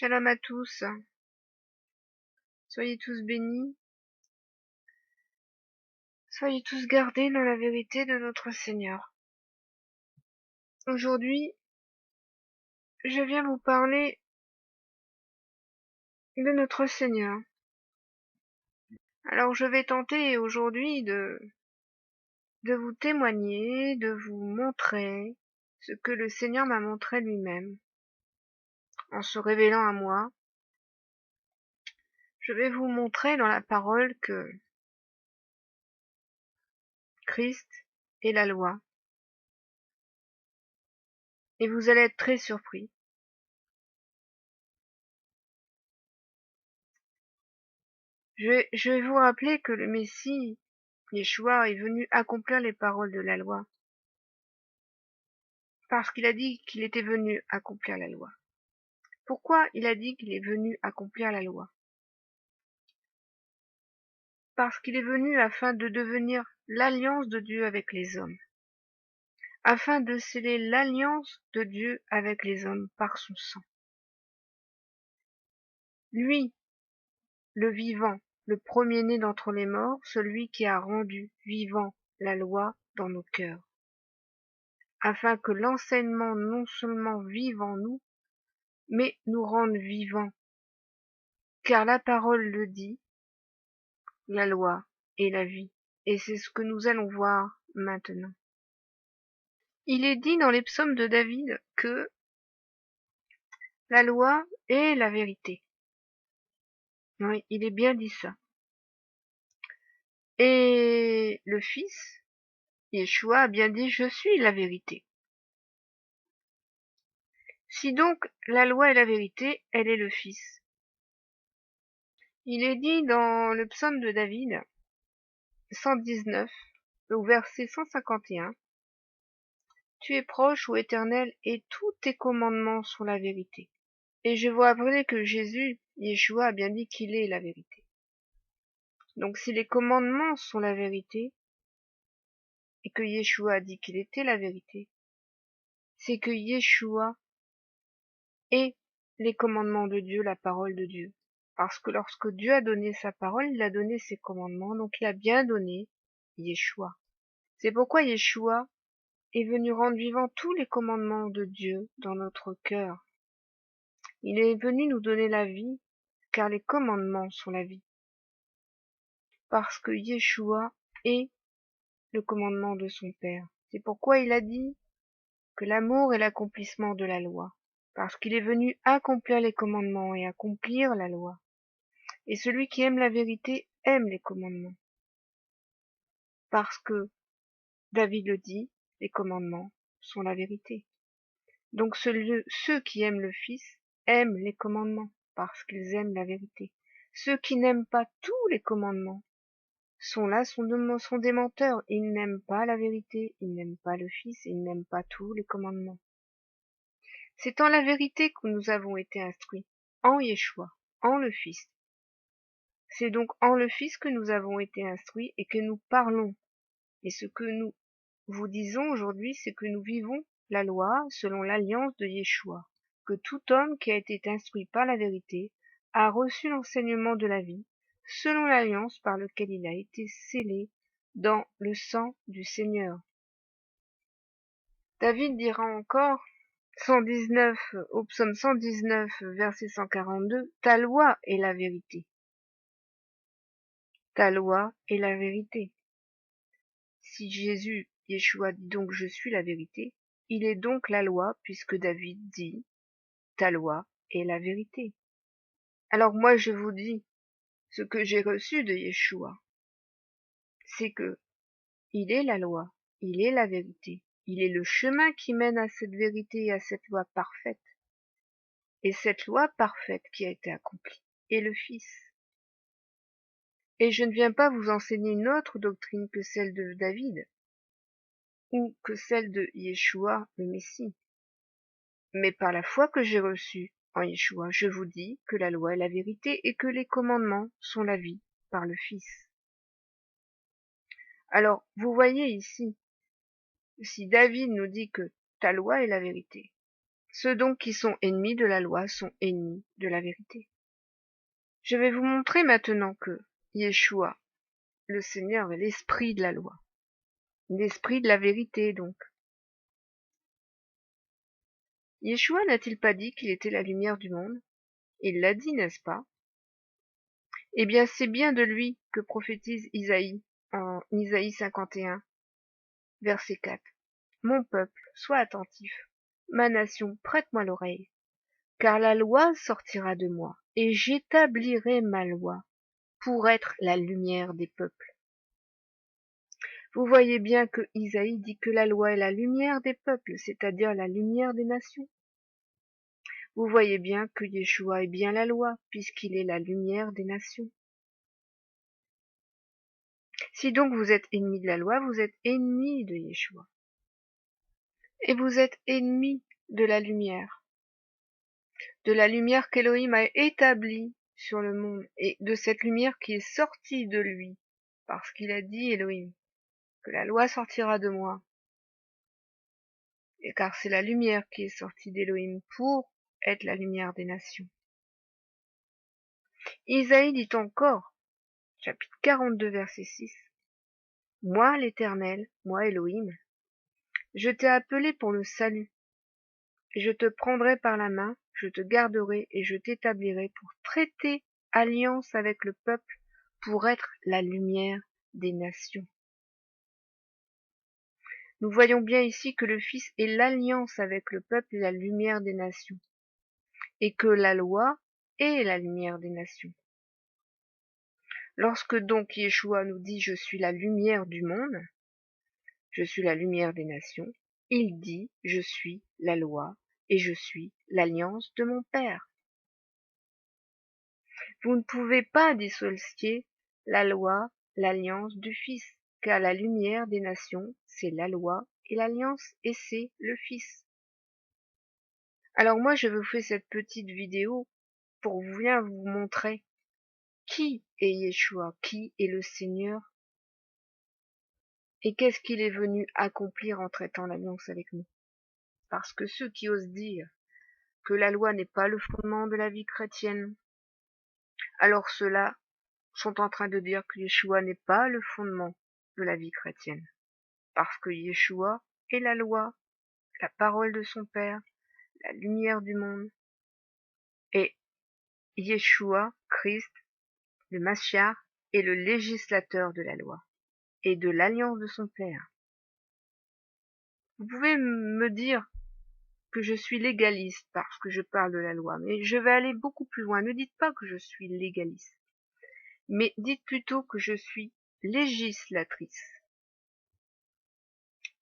Shalom à tous, soyez tous bénis, soyez tous gardés dans la vérité de notre Seigneur. Aujourd'hui, je viens vous parler de notre Seigneur. Alors je vais tenter aujourd'hui de vous témoigner, de vous montrer ce que le Seigneur m'a montré lui-même. En se révélant à moi, je vais vous montrer dans la parole que Christ est la loi. Et vous allez être très surpris. Je vais vous rappeler que le Messie, Yeshua, est venu accomplir les paroles de la loi. Parce qu'il a dit qu'il était venu accomplir la loi. Pourquoi il a dit qu'il est venu accomplir la loi? Parce qu'il est venu afin de devenir l'alliance de Dieu avec les hommes. Afin de sceller l'alliance de Dieu avec les hommes par son sang. Lui, le vivant, le premier-né d'entre les morts, celui qui a rendu vivant la loi dans nos cœurs. Afin que l'enseignement non seulement vive en nous, mais nous rende vivants. Car la parole le dit, la loi est la vie. Et c'est ce que nous allons voir maintenant. Il est dit dans les psaumes de David que la loi est la vérité. Oui, il est bien dit ça. Et le Fils, Yeshua, a bien dit, je suis la vérité. Si donc la loi est la vérité, elle est le Fils. Il est dit dans le psaume de David, 119, au verset 151, tu es proche, ô Éternel, et tous tes commandements sont la vérité. Et je vous rappelle que Jésus, Yeshua, a bien dit qu'il est la vérité. Donc si les commandements sont la vérité, et que Yeshua a dit qu'il était la vérité, c'est que Yeshua est les commandements de Dieu, la parole de Dieu. Parce que lorsque Dieu a donné sa parole, il a donné ses commandements, donc il a bien donné Yeshua. C'est pourquoi Yeshua est venu rendre vivant tous les commandements de Dieu dans notre cœur. Il est venu nous donner la vie, car les commandements sont la vie. Parce que Yeshua est le commandement de son Père. C'est pourquoi il a dit que l'amour est l'accomplissement de la loi. Parce qu'il est venu accomplir les commandements et accomplir la loi. Et celui qui aime la vérité aime les commandements. Parce que, David le dit, les commandements sont la vérité. Donc ceux qui aiment le Fils aiment les commandements, parce qu'ils aiment la vérité. Ceux qui n'aiment pas tous les commandements sont des menteurs. Ils n'aiment pas la vérité, ils n'aiment pas le Fils, ils n'aiment pas tous les commandements. C'est en la vérité que nous avons été instruits, en Yeshua, en le Fils. C'est donc en le Fils que nous avons été instruits et que nous parlons. Et ce que nous vous disons aujourd'hui, c'est que nous vivons la loi selon l'alliance de Yeshua, que tout homme qui a été instruit par la vérité a reçu l'enseignement de la vie, selon l'alliance par laquelle il a été scellé dans le sang du Seigneur. David dira encore, 119, au psaume 119, verset 142, ta loi est la vérité. Ta loi est la vérité. Si Jésus, Yeshua dit donc je suis la vérité, il est donc la loi puisque David dit ta loi est la vérité. Alors moi je vous dis ce que j'ai reçu de Yeshua, c'est que il est la loi, il est la vérité, il est le chemin qui mène à cette vérité et à cette loi parfaite. Et cette loi parfaite qui a été accomplie est le Fils. Et je ne viens pas vous enseigner une autre doctrine que celle de David, ou que celle de Yeshua le Messie. Mais par la foi que j'ai reçue en Yeshua, je vous dis que la loi est la vérité et que les commandements sont la vie par le Fils. Alors, vous voyez ici, si David nous dit que ta loi est la vérité, Ceux donc qui sont ennemis de la loi sont ennemis de la vérité. Je vais vous montrer maintenant que Yeshua, le Seigneur, est l'esprit de la loi, l'esprit de la vérité donc. Yeshua n'a-t-il pas dit qu'il était la lumière du monde? Il l'a dit, n'est-ce pas? Eh bien, c'est bien de lui que prophétise Isaïe en Isaïe 51, verset 4. Mon peuple, sois attentif. Ma nation, prête-moi l'oreille. Car la loi sortira de moi, et j'établirai ma loi pour être la lumière des peuples. Vous voyez bien que Isaïe dit que la loi est la lumière des peuples, c'est-à-dire la lumière des nations. Vous voyez bien que Yeshua est bien la loi, puisqu'il est la lumière des nations. Si donc vous êtes ennemis de la loi, vous êtes ennemis de Yeshua. Et vous êtes ennemis de la lumière qu'Élohim a établie sur le monde, et de cette lumière qui est sortie de lui, parce qu'il a dit, Élohim, que la loi sortira de moi, et car c'est la lumière qui est sortie d'Élohim pour être la lumière des nations. Isaïe dit encore, chapitre 42, verset 6, moi l'Éternel, moi Élohim, je t'ai appelé pour le salut, et je te prendrai par la main, je te garderai et je t'établirai pour traiter alliance avec le peuple, pour être la lumière des nations. Nous voyons bien ici que le Fils est l'alliance avec le peuple et la lumière des nations, et que la loi est la lumière des nations. Lorsque donc Yeshua nous dit « Je suis la lumière du monde », je suis la lumière des nations, il dit « Je suis la loi et je suis l'alliance de mon Père ». Vous ne pouvez pas dissocier la loi, l'alliance du Fils, car la lumière des nations, c'est la loi et l'alliance, et c'est le Fils. Alors moi, je vous fais cette petite vidéo pour bien vous montrer qui est Yeshua, qui est le Seigneur, et qu'est-ce qu'il est venu accomplir en traitant l'alliance avec nous. Parce que ceux qui osent dire que la loi n'est pas le fondement de la vie chrétienne, alors ceux-là sont en train de dire que Yeshua n'est pas le fondement de la vie chrétienne. Parce que Yeshua est la loi, la parole de son Père, la lumière du monde. Et Yeshua, Christ, le Mashiach, est le législateur de la loi et de l'alliance de son Père. Vous pouvez me dire que je suis légaliste parce que je parle de la loi, mais je vais aller beaucoup plus loin. Ne dites pas que je suis légaliste, mais dites plutôt que je suis législatrice.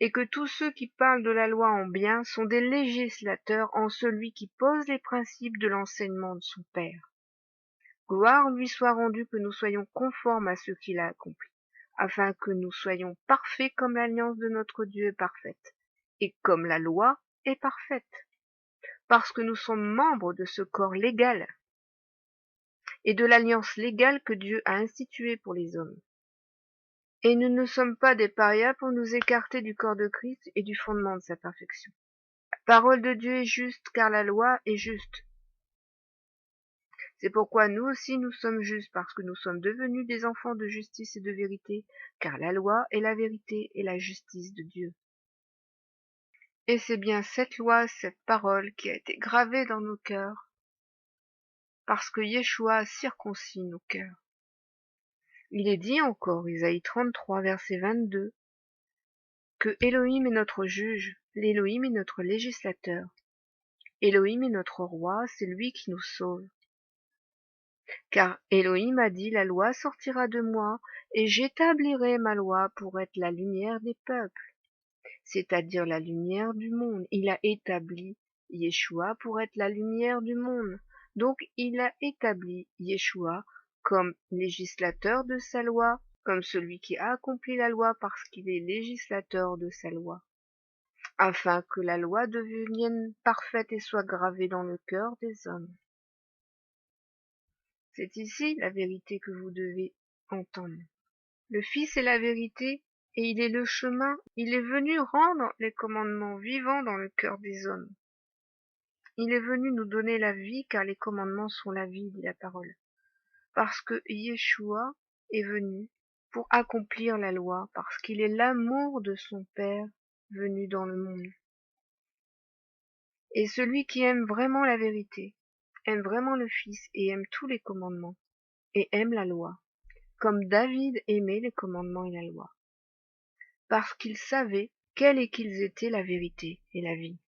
Et que tous ceux qui parlent de la loi en bien sont des législateurs en celui qui pose les principes de l'enseignement de son Père. Gloire lui soit rendue que nous soyons conformes à ce qu'il a accompli, afin que nous soyons parfaits comme l'alliance de notre Dieu est parfaite, et comme la loi est parfaite, parce que nous sommes membres de ce corps légal et de l'alliance légale que Dieu a instituée pour les hommes. Et nous ne sommes pas des parias pour nous écarter du corps de Christ et du fondement de sa perfection. La parole de Dieu est juste, car la loi est juste. C'est pourquoi nous aussi nous sommes justes, parce que nous sommes devenus des enfants de justice et de vérité, car la loi est la vérité et la justice de Dieu. Et c'est bien cette loi, cette parole qui a été gravée dans nos cœurs, parce que Yeshua a circoncis nos cœurs. Il est dit encore, Isaïe 33, verset 22, que Elohim est notre juge, l'Elohim est notre législateur. Elohim est notre roi, c'est lui qui nous sauve. Car Elohim a dit, la loi sortira de moi, et j'établirai ma loi pour être la lumière des peuples, c'est-à-dire la lumière du monde. Il a établi Yeshua pour être la lumière du monde. Donc il a établi Yeshua comme législateur de sa loi, comme celui qui a accompli la loi parce qu'il est législateur de sa loi, afin que la loi devienne parfaite et soit gravée dans le cœur des hommes. C'est ici la vérité que vous devez entendre. Le Fils est la vérité et il est le chemin. Il est venu rendre les commandements vivants dans le cœur des hommes. Il est venu nous donner la vie, car les commandements sont la vie, dit la parole. Parce que Yeshua est venu pour accomplir la loi, parce qu'il est l'amour de son Père venu dans le monde. Et celui qui aime vraiment la vérité, aime vraiment le Fils et aime tous les commandements, et aime la loi, comme David aimait les commandements et la loi, parce qu'il savait quels et qu'ils étaient la vérité et la vie.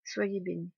Soyez bénis.